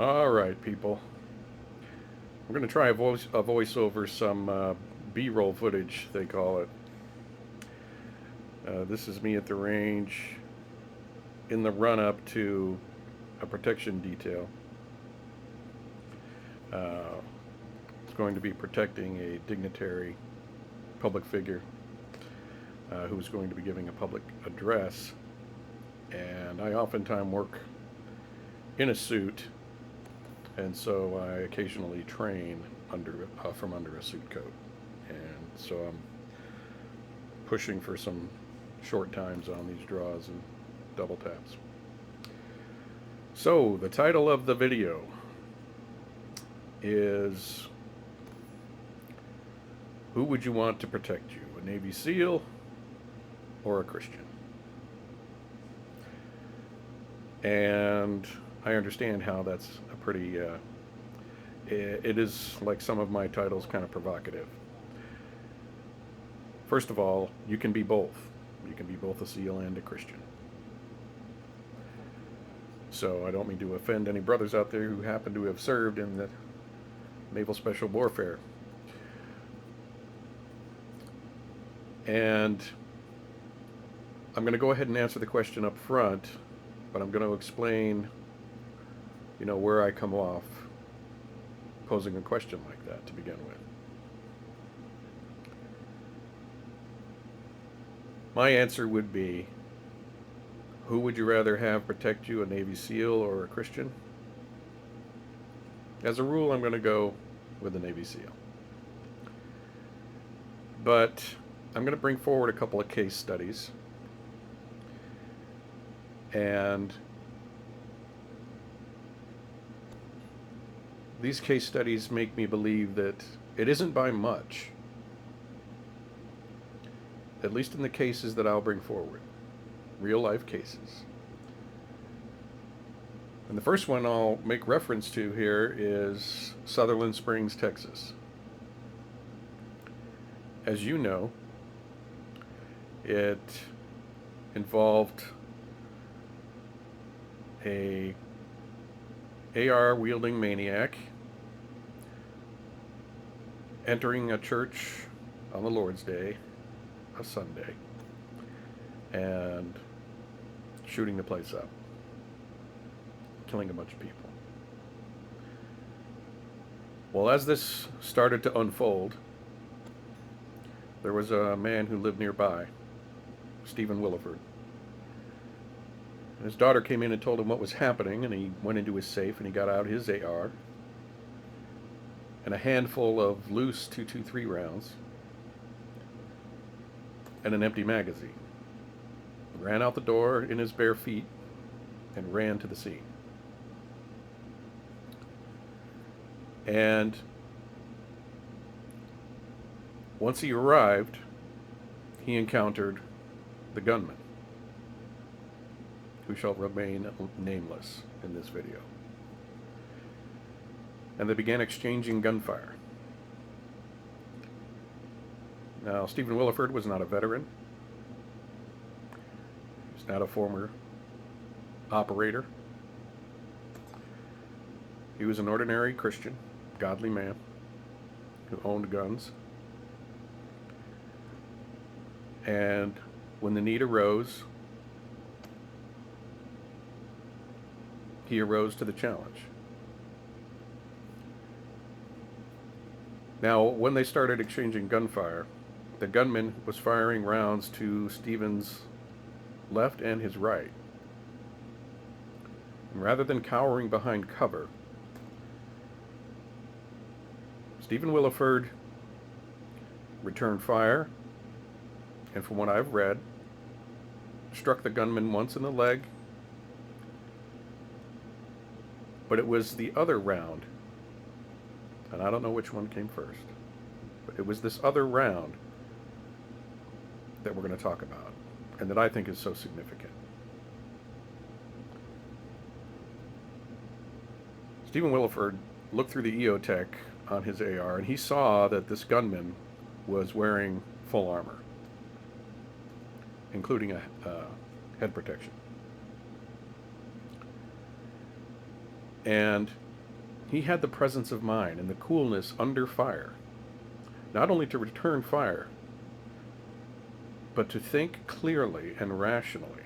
All right, people. We're going to try a voice over some B-roll footage, they call it. This is me at the range in the run-up to a protection detail. It's going to be protecting a dignitary public figure who's going to be giving a public address. And I oftentimes work in a suit, and so I occasionally train from under a suit coat. And so I'm pushing for some short times on these draws and double taps. So the title of the video is, who would you want to protect you, a Navy SEAL or a Christian? And I understand how that's a pretty, it is, like some of my titles, kind of provocative. First of all, you can be both. You can be both a SEAL and a Christian. So I don't mean to offend any brothers out there who happen to have served in the Naval Special Warfare. And I'm going to go ahead and answer the question up front, but I'm going to explain, where I come off posing a question like that to begin with. My answer would be, who would you rather have protect you, a Navy SEAL or a Christian? As a rule, I'm going to go with the Navy SEAL. But I'm going to bring forward a couple of case studies. And these case studies make me believe that it isn't by much, at least in the cases that I'll bring forward, real life cases. And the first one I'll make reference to here is Sutherland Springs, Texas. As you know, it involved a AR wielding maniac entering a church on the Lord's Day, a Sunday, and shooting the place up, killing a bunch of people. Well, as this started to unfold, there was a man who lived nearby, Stephen Williford. And his daughter came in and told him what was happening, and he went into his safe and he got out his AR and a handful of loose .223 rounds and an empty magazine. He ran out the door in his bare feet and ran to the scene. And once he arrived, he encountered the gunman, who shall remain nameless in this video. And they began exchanging gunfire. Now, Stephen Williford was not a veteran. He's not a former operator. He was an ordinary Christian, godly man who owned guns. And when the need arose, he arose to the challenge. Now, when they started exchanging gunfire, the gunman was firing rounds to Stephen's left and his right. And rather than cowering behind cover, Stephen Williford returned fire, and from what I've read, struck the gunman once in the leg, but it was the other round, and I don't know which one came first, but it was this other round that we're going to talk about, and that I think is so significant. Stephen Williford looked through the EOTech on his AR, and he saw that this gunman was wearing full armor, including a head protection. And He had the presence of mind and the coolness under fire, not only to return fire, but to think clearly and rationally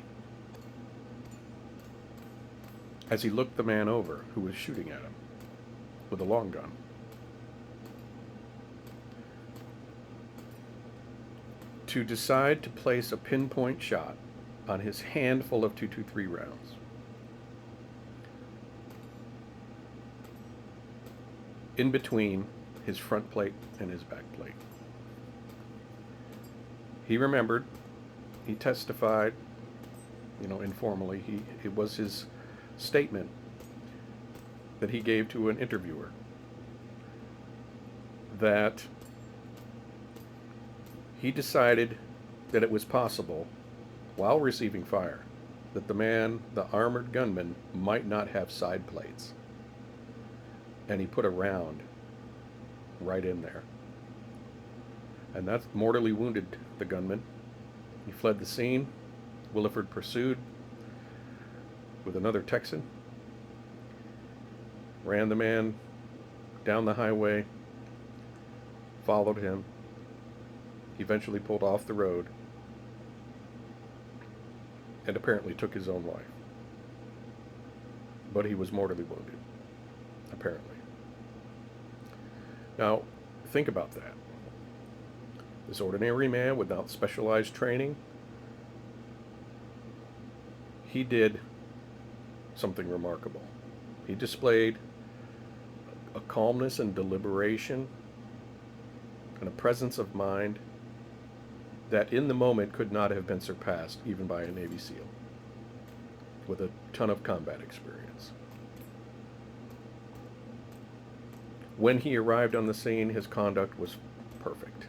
as he looked the man over who was shooting at him with a long gun. To decide to place a pinpoint shot on his handful of .223 rounds. In between his front plate and his back plate. He remembered, he testified, informally, it was his statement that he gave to an interviewer that he decided that it was possible, while receiving fire, that the armored gunman, might not have side plates. And he put a round right in there. And that mortally wounded the gunman. He fled the scene. Williford pursued with another Texan, ran the man down the highway, followed him, eventually pulled off the road, and apparently took his own life. But he was mortally wounded, apparently. Now, think about that. This ordinary man without specialized training, he did something remarkable. He displayed a calmness and deliberation and a presence of mind that in the moment could not have been surpassed even by a Navy SEAL with a ton of combat experience. When he arrived on the scene, his conduct was perfect.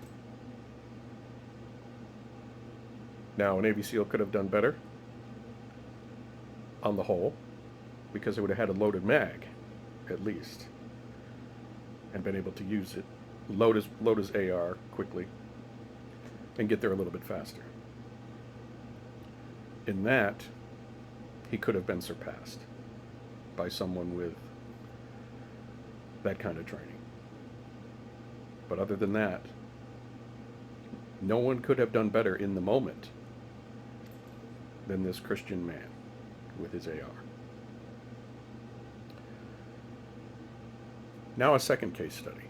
Now, a Navy SEAL could have done better on the whole, because it would have had a loaded mag, at least, and been able to use it, load his AR quickly, and get there a little bit faster. In that, he could have been surpassed by someone with that kind of training. But other than that, no one could have done better in the moment than this Christian man with his AR. Now a second case study.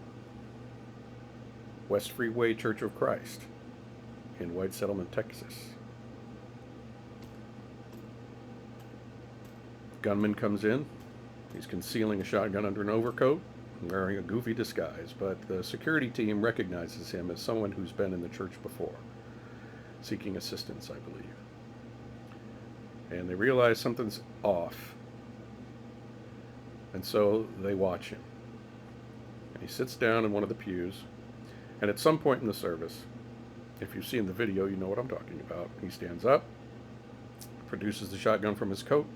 West Freeway Church of Christ in White Settlement, Texas. Gunman comes in. He's concealing a shotgun under an overcoat, wearing a goofy disguise, but the security team recognizes him as someone who's been in the church before, seeking assistance, I believe. And they realize something's off, and so they watch him. And he sits down in one of the pews, and at some point in the service, if you've seen the video, you know what I'm talking about. He stands up, produces the shotgun from his coat,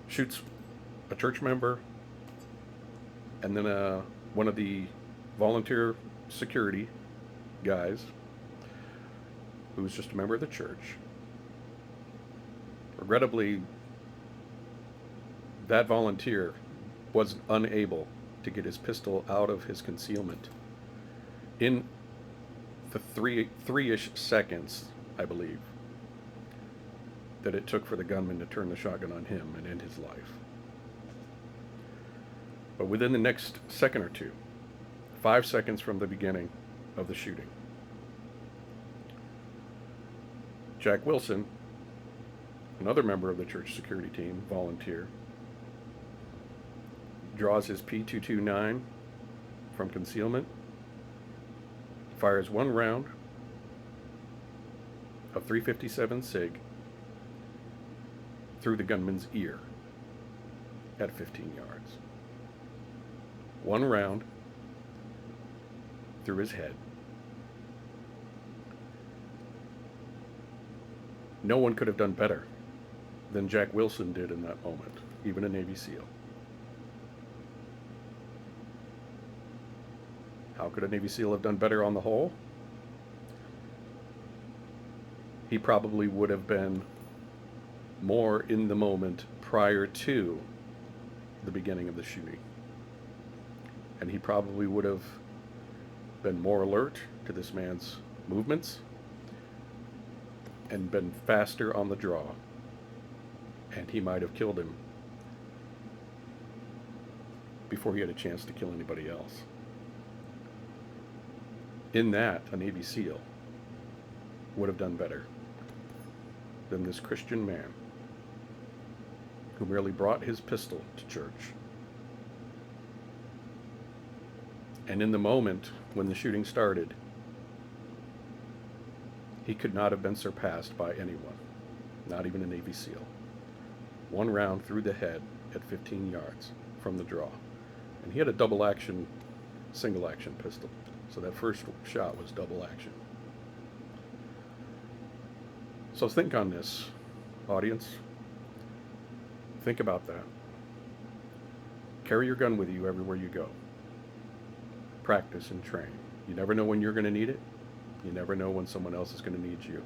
shoots a church member, and then one of the volunteer security guys, who was just a member of the church. Regrettably, that volunteer was unable to get his pistol out of his concealment in the three-ish seconds, I believe, that it took for the gunman to turn the shotgun on him and end his life. But within the next second or two, 5 seconds from the beginning of the shooting, Jack Wilson, another member of the church security team, volunteer, draws his P229 from concealment, fires one round of .357 SIG through the gunman's ear at 15 yards. One round through his head. No one could have done better than Jack Wilson did in that moment, even a Navy SEAL. How could a Navy SEAL have done better on the whole? He probably would have been more in the moment prior to the beginning of the shooting. and he probably would have been more alert to this man's movements and been faster on the draw, and he might have killed him before he had a chance to kill anybody else. In that, a Navy SEAL would have done better than this Christian man who merely brought his pistol to church. And in the moment when the shooting started, he could not have been surpassed by anyone, not even a Navy SEAL. One round through the head at 15 yards from the draw. And he had a double action, single action pistol. So that first shot was double action. So think on this, audience. Think about that. Carry your gun with you everywhere you go. Practice and train. You never know when you're going to need it. You never know when someone else is going to need you.